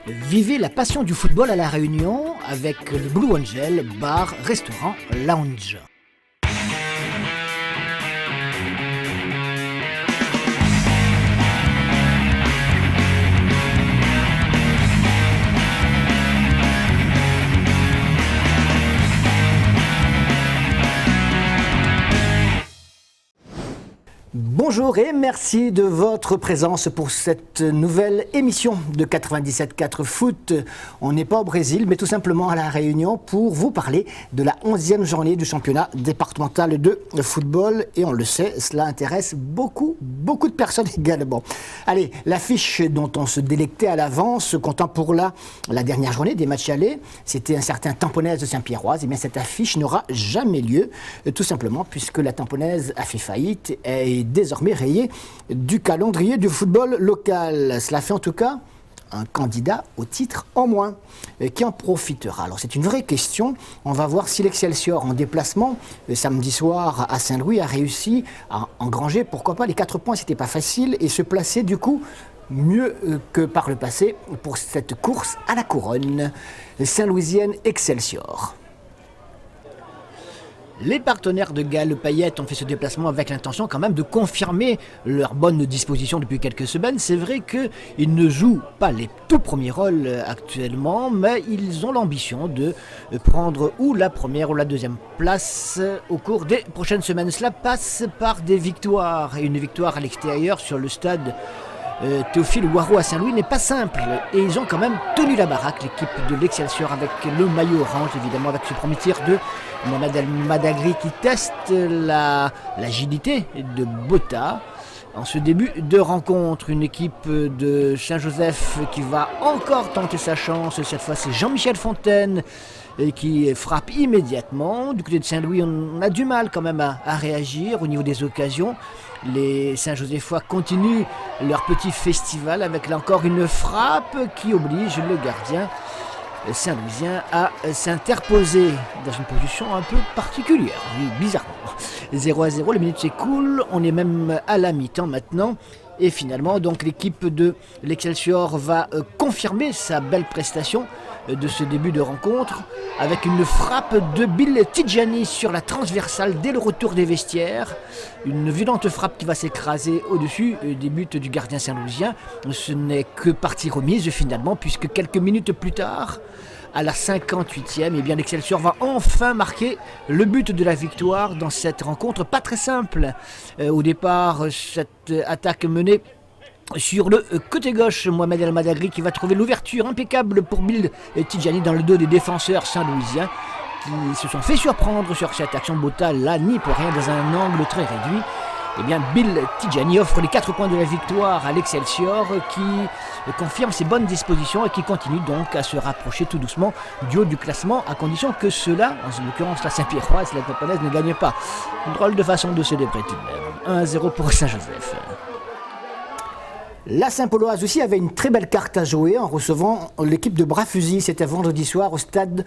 Vivez la passion du football à La Réunion avec le Blue Angel, bar, restaurant, lounge. Bonjour et merci de votre présence pour cette nouvelle émission de 97.4 Foot. On n'est pas au Brésil, mais tout simplement à La Réunion pour vous parler de la 11e journée du championnat départemental de football. Et on le sait, cela intéresse beaucoup de personnes également. Allez, l'affiche dont on se délectait à l'avance, comptant pour la dernière journée des matchs allés, c'était un certain Tamponnaise de Saint-Pierroise. Et bien cette affiche n'aura jamais lieu, tout simplement puisque la Tamponnaise a fait faillite et désormais rayé du calendrier du football local. Cela fait en tout cas un candidat au titre en moins. Qui en profitera? Alors c'est une vraie question. On va voir si l'Excelsior en déplacement samedi soir à Saint-Louis a réussi à engranger, pourquoi pas, les 4 points, c'était pas facile, et se placer du coup mieux que par le passé pour cette course à la couronne saint-louisienne Excelsior. Les partenaires de Gaël Payette ont fait ce déplacement avec l'intention quand même de confirmer leur bonne disposition depuis quelques semaines. C'est vrai qu'ils ne jouent pas les tout premiers rôles actuellement, mais ils ont l'ambition de prendre ou la première ou la deuxième place au cours des prochaines semaines. Cela passe par des victoires, et une victoire à l'extérieur sur le stade Théophile Ouarou à Saint-Louis n'est pas simple, et ils ont quand même tenu la baraque, l'équipe de l'Excelsior, avec le maillot orange évidemment, avec ce premier tir de Mohamed El Madagri qui teste l'agilité de Bota. En ce début de rencontre, une équipe de Saint-Joseph qui va encore tenter sa chance. Cette fois, c'est Jean-Michel Fontaine qui frappe immédiatement. Du côté de Saint-Louis, on a du mal quand même à réagir au niveau des occasions. Les Saint-Josephois continuent leur petit festival avec là encore une frappe qui oblige le gardien saint-louisien à s'interposer dans une position un peu particulière, oui, bizarrement. 0-0, les minutes s'écoulent, on est même à la mi-temps maintenant. Et finalement, donc l'équipe de l'Excelsior va confirmer sa belle prestation de ce début de rencontre avec une frappe de Bill Tidjani sur la transversale dès le retour des vestiaires. Une violente frappe qui va s'écraser au-dessus des buts du gardien saint-louisien. Ce n'est que partie remise finalement, puisque quelques minutes plus tard, à la 58e, eh bien l'Excelsior va enfin marquer le but de la victoire dans cette rencontre pas très simple. Au départ, cette attaque menée sur le côté gauche, Mohamed El Madagri qui va trouver l'ouverture impeccable pour Bill Tidjani dans le dos des défenseurs saint-louisiens qui se sont fait surprendre sur cette action. Bota là n'y peut rien dans un angle très réduit. Eh bien, Bill Tidjani offre les 4 points de la victoire à l'Excelsior qui confirme ses bonnes dispositions et qui continue donc à se rapprocher tout doucement du haut du classement, à condition que cela, en l'occurrence la Saint-Pierroise et la Tamponnaise, ne gagne pas. Une drôle de façon de célébrer tout de même. 1-0 pour Saint-Joseph. La Saint-Pauloise aussi avait une très belle carte à jouer en recevant l'équipe de Bras-Fusil. C'était vendredi soir au stade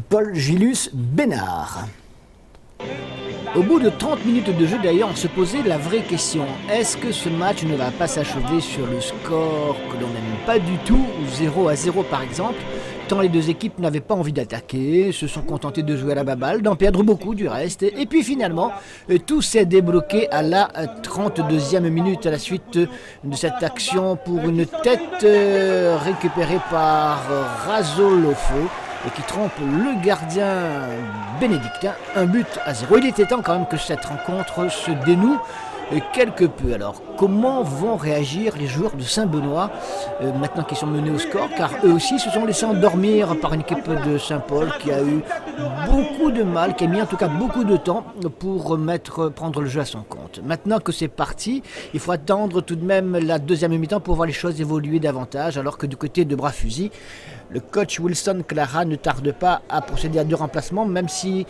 Paul Gilus Bénard. Au bout de 30 minutes de jeu d'ailleurs, on se posait la vraie question. Est-ce que ce match ne va pas s'achever sur le score que l'on n'aime pas du tout, 0-0 par exemple, tant les deux équipes n'avaient pas envie d'attaquer, se sont contentées de jouer à la baballe, d'en perdre beaucoup du reste. Et puis finalement, tout s'est débloqué à la 32e minute à la suite de cette action pour une tête récupérée par Razolofo et qui trompe le gardien bénédictin, 1-0. Il était temps quand même que cette rencontre se dénoue quelque peu. Alors, comment vont réagir les joueurs de Saint-Benoît maintenant qu'ils sont menés au score, car eux aussi se sont laissés endormir par une équipe de Saint-Paul qui a eu beaucoup de mal, qui a mis en tout cas beaucoup de temps pour prendre le jeu à son compte. Maintenant que c'est parti, il faut attendre tout de même la deuxième mi-temps pour voir les choses évoluer davantage, alors que du côté de Bras-Fusil, le coach Wilson Clara ne tarde pas à procéder à 2 remplacements, même si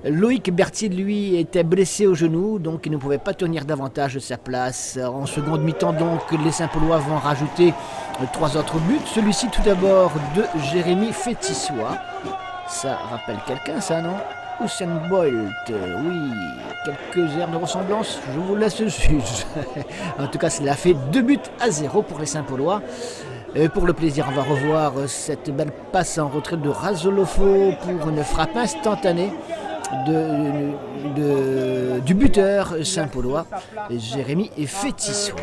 Loïc Berthier, lui, était blessé au genou, donc il ne pouvait pas tenir davantage de sa place. En seconde mi-temps, donc, les Saint-Paulois vont rajouter 3 autres buts. Celui-ci, tout d'abord, de Jérémy Fétissois. Ça rappelle quelqu'un, ça, non? Usain Bolt, oui, quelques airs de ressemblance, je vous laisse juger. En tout cas, cela fait 2-0 pour les Saint-Paulois. Pour le plaisir, on va revoir cette belle passe en retrait de Razolofo pour une frappe instantanée du buteur Saint-Paulois, Jérémy Fétissois.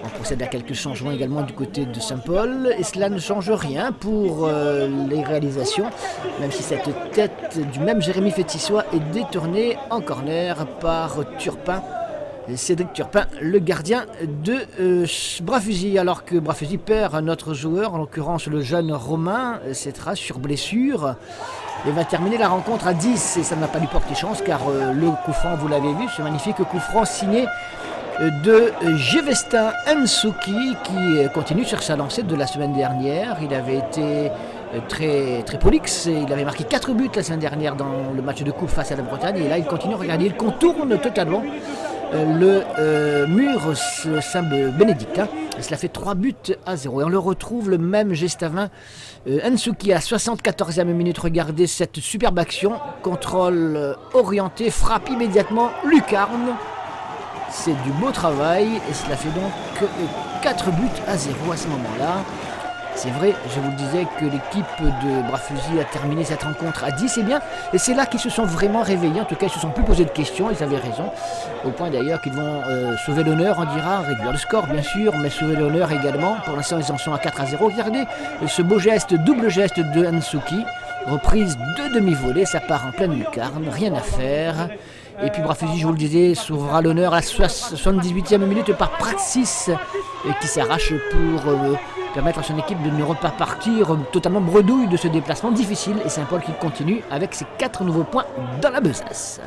On procède à quelques changements également du côté de Saint-Paul et cela ne change rien pour les réalisations, même si cette tête du même Jérémy Fétissois est détournée en corner par Turpin. Cédric Turpin, le gardien de Bras-Fusil, alors que Bras-Fusil perd un autre joueur, en l'occurrence le jeune Romain Cétras sur blessure. Et va terminer la rencontre à 10 et ça n'a pas lui porté chance car le coup franc, vous l'avez vu, ce magnifique coup franc signé de Gévestin Nsouki qui continue sur sa lancée de la semaine dernière. Il avait été très prolixe, il avait marqué 4 buts la semaine dernière dans le match de coupe face à la Bretagne et là il continue, regardez, il contourne totalement le mur Saint-Bénédictin. Cela fait 3-0 et on le retrouve le même Gestavin Nsouki à 74e minute. Regardez cette superbe action, contrôle orienté, frappe immédiatement, lucarne. C'est du beau travail et cela fait donc 4-0 à ce moment-là. C'est vrai, je vous le disais que l'équipe de Bras-Fusil a terminé cette rencontre à 10 et bien, et c'est là qu'ils se sont vraiment réveillés, en tout cas ils se sont plus posés de questions, ils avaient raison, au point d'ailleurs qu'ils vont sauver l'honneur, on dira, réduire le score bien sûr, mais sauver l'honneur également. Pour l'instant ils en sont à 4-0, regardez ce beau geste, double geste de Nsouki, reprise de demi-volée, ça part en pleine lucarne, rien à faire. Et puis Bras-Fusil, je vous le disais, sauvera l'honneur à la 78e minute par Praxis qui s'arrache pour permettre à son équipe de ne pas partir totalement bredouille de ce déplacement difficile. Et Saint-Paul qui continue avec ses 4 nouveaux points dans la besace.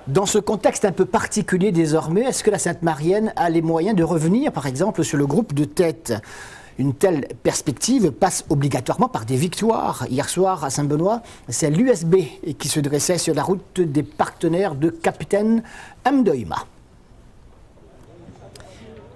Dans ce contexte un peu particulier désormais, est-ce que la Sainte-Marienne a les moyens de revenir par exemple sur le groupe de tête ? Une telle perspective passe obligatoirement par des victoires. Hier soir à Saint-Benoît, c'est l'USB qui se dressait sur la route des partenaires de Capitaine Mdoima.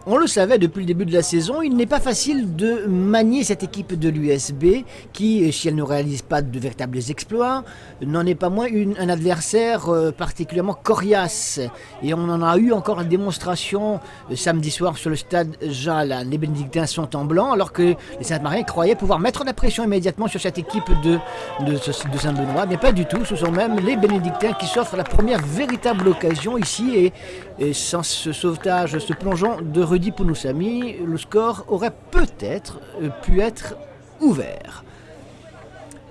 On le savait depuis le début de la saison, il n'est pas facile de manier cette équipe de l'USB qui, si elle ne réalise pas de véritables exploits, n'en est pas moins un adversaire particulièrement coriace. Et on en a eu encore la démonstration samedi soir sur le stade Jean-Alain. Les Bénédictins sont en blanc alors que les Saint-Mariens croyaient pouvoir mettre la pression immédiatement sur cette équipe de Saint-Benoît. Mais pas du tout, ce sont même les Bénédictins qui s'offrent la première véritable occasion ici et sans ce sauvetage, ce plongeon de Rudy Pounoussami, le score aurait peut-être pu être ouvert.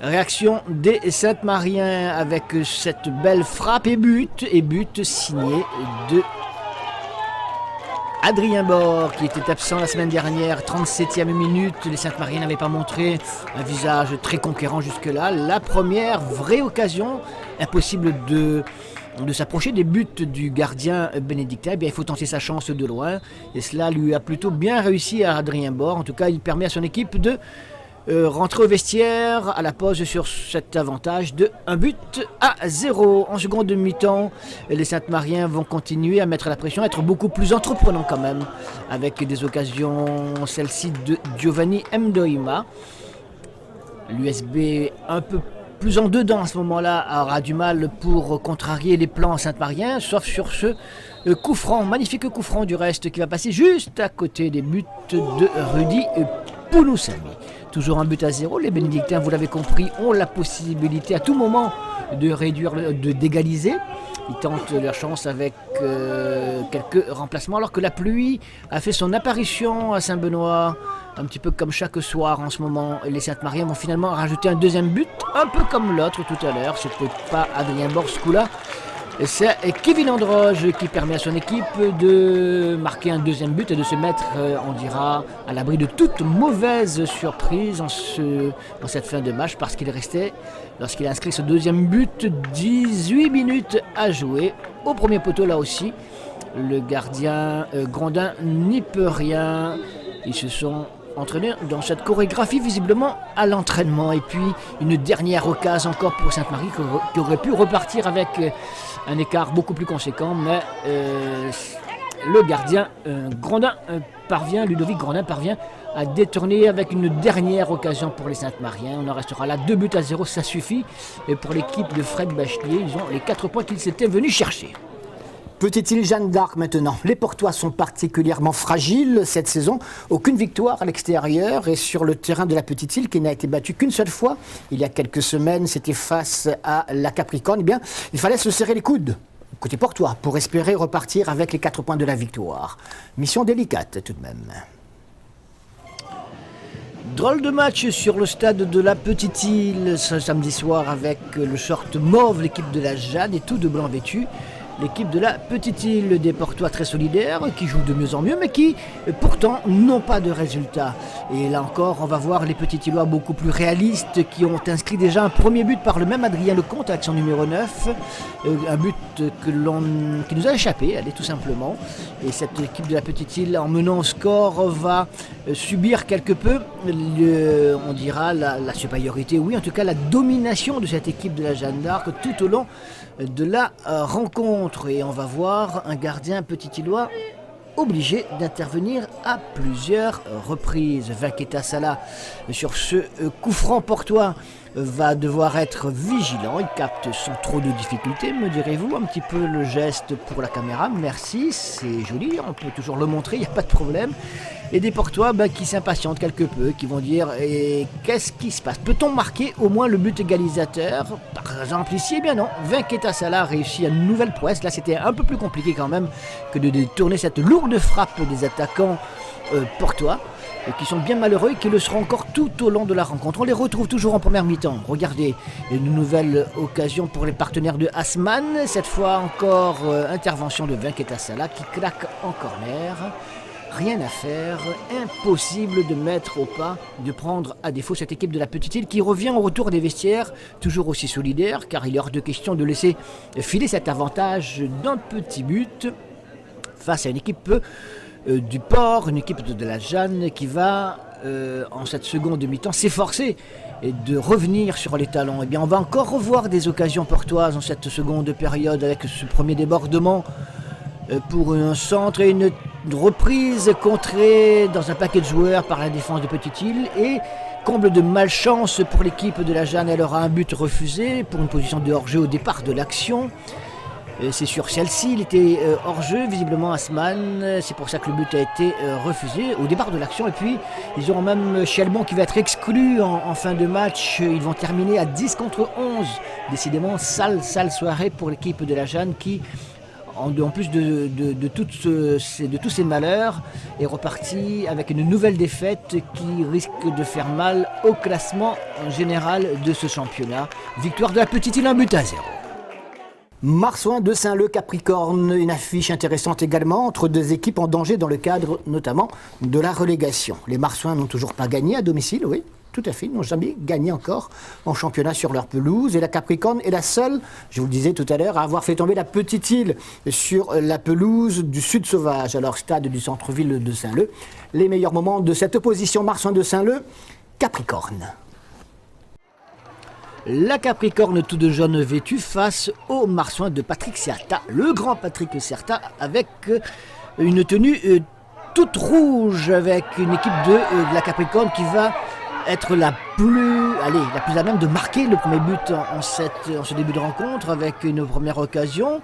Réaction des Saint-Mariens avec cette belle frappe et but signé de Adrien Bord qui était absent la semaine dernière, 37e minute. Les Saint-Mariens n'avaient pas montré un visage très conquérant jusque-là. La première vraie occasion, impossible de s'approcher des buts du gardien bénédictin. Eh bien, il faut tenter sa chance de loin et cela lui a plutôt bien réussi à Adrien Bord. En tout cas, il permet à son équipe de rentrer au vestiaire à la pause sur cet avantage de 1-0. En seconde mi-temps, les Saint-Mariens vont continuer à mettre la pression, être beaucoup plus entreprenants quand même, avec des occasions, celle-ci de Giovanni Mdoima. L'USB un peu plus en dedans à ce moment-là aura du mal pour contrarier les plans saint-mariens, sauf sur ce coup franc, magnifique coup franc du reste qui va passer juste à côté des buts de Rudy Pounoussami. Toujours 1-0, les Bénédictins, vous l'avez compris, ont la possibilité à tout moment de réduire, d'égaliser. Ils tentent leur chance avec quelques remplacements alors que la pluie a fait son apparition à Saint-Benoît, un petit peu comme chaque soir en ce moment. Et les Saint-Mariens vont finalement rajouter un deuxième but, un peu comme l'autre tout à l'heure. C'était pas Adrien Bord ce coup-là. C'est Kevin Androge qui permet à son équipe de marquer un deuxième but et de se mettre, on dira, à l'abri de toute mauvaise surprise dans cette fin de match parce qu'il restait, lorsqu'il a inscrit ce deuxième but, 18 minutes à jouer. Au premier poteau là aussi, le gardien Grondin n'y peut rien. Ils se sont entraînés dans cette chorégraphie visiblement à l'entraînement. Et puis une dernière occasion encore pour Sainte-Marie qui aurait pu repartir avec un écart beaucoup plus conséquent, mais le gardien Ludovic Grondin parvient à détourner avec une dernière occasion pour les Saint-Mariens. On en restera là, 2-0, ça suffit. Et pour l'équipe de Fred Bachelier, ils ont les 4 points qu'ils s'étaient venus chercher. Petite île Jeanne d'Arc maintenant. Les Portois sont particulièrement fragiles cette saison. Aucune victoire à l'extérieur et sur le terrain de la Petite Île qui n'a été battue qu'une seule fois. Il y a quelques semaines, c'était face à la Capricorne. Eh bien, il fallait se serrer les coudes côté Portois pour espérer repartir avec les 4 points de la victoire. Mission délicate tout de même. Drôle de match sur le stade de la Petite Île ce samedi soir avec le short mauve, l'équipe de la Jeanne et tout de blanc vêtu. L'équipe de la Petite Île, des Portois très solidaires, qui jouent de mieux en mieux, mais qui pourtant n'ont pas de résultats. Et là encore, on va voir les Petits Îlois beaucoup plus réalistes, qui ont inscrit déjà un premier but par le même Adrien Lecomte avec son numéro 9. Un but qui nous a échappé, allez, tout simplement. Et cette équipe de la Petite Île, en menant au score, va subir quelque peu, on dira, la supériorité, oui, en tout cas la domination de cette équipe de la Jeanne d'Arc tout au long de la rencontre. Et on va voir un gardien petit-îlois obligé d'intervenir à plusieurs reprises. Vaqueta Sala sur ce coup franc portois va devoir être vigilant. Il capte sans trop de difficultés, me direz-vous. Un petit peu le geste pour la caméra, merci, c'est joli, on peut toujours le montrer, il n'y a pas de problème. Et des Portois qui s'impatientent quelque peu, qui vont dire qu'est-ce qui se passe? Peut-on marquer au moins le but égalisateur? Par exemple ici, eh bien non, Vaqueta Sala a réussi une nouvelle prouesse. Là c'était un peu plus compliqué quand même que de détourner cette lourde frappe des attaquants portois, qui sont bien malheureux et qui le seront encore tout au long de la rencontre. On les retrouve toujours en première mi-temps. Regardez, une nouvelle occasion pour les partenaires de Hasman. Cette fois encore, intervention de Vaqueta Sala qui claque en corner. Rien à faire, impossible de mettre au pas, de prendre à défaut cette équipe de la Petite Île qui revient au retour des vestiaires, toujours aussi solidaire, car il est hors de question de laisser filer cet avantage d'un petit but face à une équipe du Port, une équipe de la Jeanne qui va, en cette seconde mi-temps, s'efforcer de revenir sur les talons. Eh bien, on va encore revoir des occasions portoises en cette seconde période avec ce premier débordement pour un centre et une reprise contrée dans un paquet de joueurs par la défense de Petite Île. Et comble de malchance pour l'équipe de la Jeanne, elle aura un but refusé pour une position de hors-jeu au départ de l'action. C'est sur celle-ci, il était hors-jeu, visiblement Hasman, c'est pour ça que le but a été refusé au départ de l'action. Et puis ils auront même Chelbon qui va être exclu en fin de match. Ils vont terminer à 10 contre 11. Décidément, sale soirée pour l'équipe de la Jeanne qui, en plus de tous ces malheurs, est reparti avec une nouvelle défaite qui risque de faire mal au classement général de ce championnat. Victoire de la Petite Île, 1-0. Marsouin de Saint-Leu Capricorne, une affiche intéressante également entre deux équipes en danger dans le cadre notamment de la relégation. Les Marsouins n'ont toujours pas gagné à domicile, oui, tout à fait, ils n'ont jamais gagné encore en championnat sur leur pelouse. Et la Capricorne est la seule, je vous le disais tout à l'heure, à avoir fait tomber la Petite Île sur la pelouse du Sud Sauvage, alors stade du centre-ville de Saint-Leu. Les meilleurs moments de cette opposition Marsouin de Saint-Leu, Capricorne. La Capricorne tout de jaune vêtue face au Marsouin de Patrick Certa, le grand Patrick Certa, avec une tenue toute rouge, avec une équipe de la Capricorne qui va être la plus à même de marquer le premier but en ce début de rencontre, avec une première occasion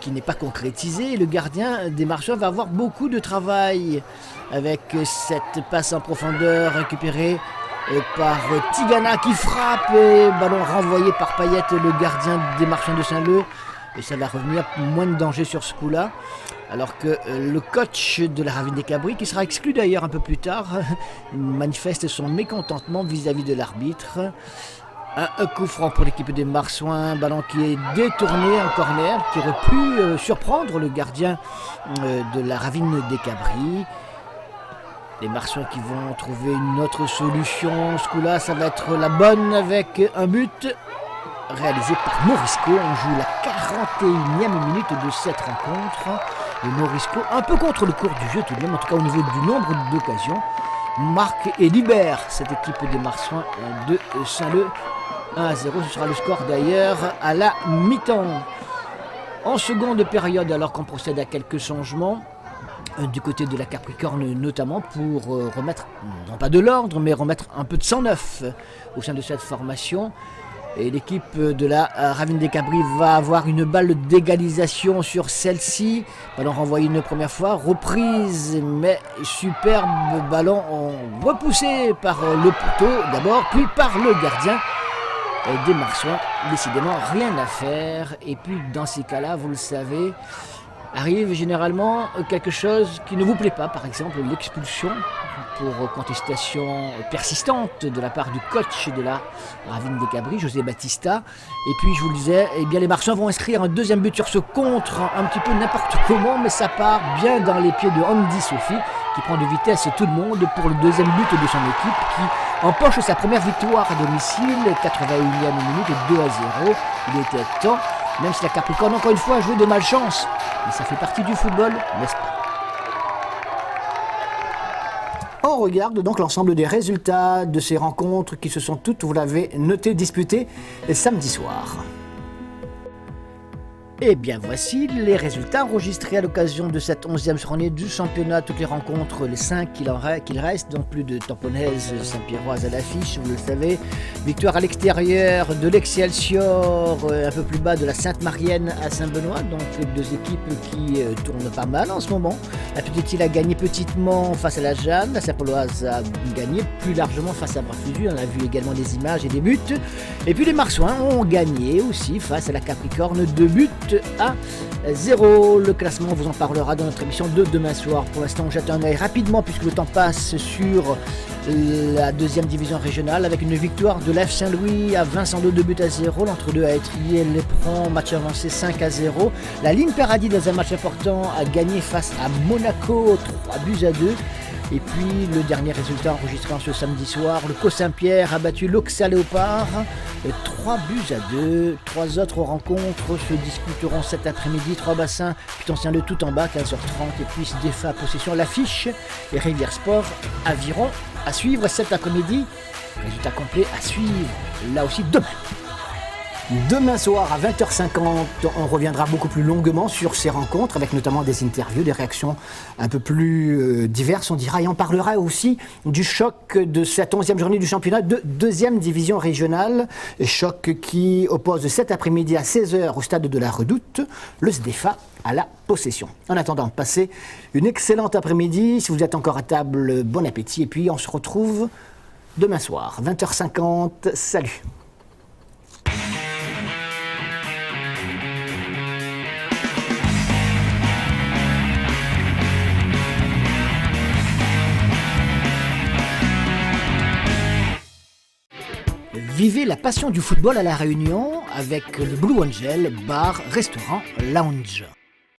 qui n'est pas concrétisée. Le gardien des Marsouins va avoir beaucoup de travail avec cette passe en profondeur récupérée par Tigana qui frappe, et ballon renvoyé par Payet, le gardien des Marsouins de Saint-Leu, et ça va revenir moins de danger sur ce coup-là, alors que le coach de la Ravine des Cabris, qui sera exclu d'ailleurs un peu plus tard, manifeste son mécontentement vis-à-vis de l'arbitre. Un coup franc pour l'équipe des Marsouins, ballon qui est détourné en corner, qui aurait pu surprendre le gardien de la Ravine des Cabris. Les Marsouins qui vont trouver une autre solution. Ce coup-là, ça va être la bonne avec un but réalisé par Morisco. On joue la 41e minute de cette rencontre. Et Morisco, un peu contre le cours du jeu tout de même, en tout cas au niveau du nombre d'occasions, marque et libère cette équipe des Marsouins de Saint-Leu. 1-0, ce sera le score d'ailleurs à la mi-temps. En seconde période, alors qu'on procède à quelques changements, du côté de la Capricorne notamment, pour remettre, non pas de l'ordre, mais remettre un peu de sang neuf au sein de cette formation. Et l'équipe de la Ravine des Cabris va avoir une balle d'égalisation sur celle-ci. Ballon renvoyé une première fois, reprise, mais superbe ballon repoussé par le poteau d'abord, puis par le gardien des Marsouins. Décidément, rien à faire. Et puis dans ces cas-là, vous le savez, arrive généralement quelque chose qui ne vous plaît pas, par exemple l'expulsion pour contestation persistante de la part du coach de la Ravine des Cabris, José Batista. Et puis je vous le disais, eh bien, les Marsouins vont inscrire un deuxième but sur ce contre, un petit peu n'importe comment, mais ça part bien dans les pieds de Andy Sophie, qui prend de vitesse tout le monde pour le deuxième but de son équipe, qui empoche sa première victoire à domicile, 81e minute, 2-0. Il était temps, même si la Capricorne encore une fois a joué de malchance. Mais ça fait partie du football, n'est-ce pas? On regarde donc l'ensemble des résultats de ces rencontres qui se sont toutes, vous l'avez noté, disputées samedi soir. Et bien voici les résultats enregistrés à l'occasion de cette 11e journée du championnat. Toutes les rencontres, les 5 qu'il reste, donc plus de Tamponnaises, Saint-Pierroises à l'affiche, vous le savez. Victoire à l'extérieur de l'Excelsior, un peu plus bas de la Sainte-Marienne à Saint-Benoît. Donc deux équipes qui tournent pas mal en ce moment. La Petite-Île a gagné petitement face à la Jeanne. La Saint-Pauloise a gagné plus largement face à Bras-Fusu. On a vu également des images et des buts. Et puis les Marsouins ont gagné aussi face à la Capricorne, 2 buts à 0. Le classement, on vous en parlera dans notre émission de demain soir. Pour l'instant, on jette un œil rapidement puisque le temps passe sur la deuxième division régionale avec une victoire de l'F Saint-Louis à Vincent 2 buts à 0. L'entre-deux a étrié l'éperon, match avancé 5-0. La Ligne Paradis, dans un match important, a gagné face à Monaco 3 buts à 2. Et puis le dernier résultat enregistré en ce samedi soir, le Caux Saint-Pierre a battu l'Auxerre Léopard 3 buts à 2. 3 autres rencontres se disputeront cet après-midi. 3 bassins, Puy-Toncien le tout en bas, 15h30. Et puis Sdefa possession l'affiche et Rivière Sport Aviron à suivre cet après-midi. Résultat complet à suivre là aussi demain. Demain soir à 20h50, on reviendra beaucoup plus longuement sur ces rencontres avec notamment des interviews, des réactions un peu plus diverses, on dira. Et on parlera aussi du choc de cette 11e journée du championnat de 2e division régionale. Choc qui oppose cet après-midi à 16h au stade de la Redoute, le SDEFA à la Possession. En attendant, passez une excellente après-midi. Si vous êtes encore à table, bon appétit. Et puis on se retrouve demain soir, 20h50. Salut! Vivez la passion du football à La Réunion avec le Blue Angel, bar, restaurant, lounge.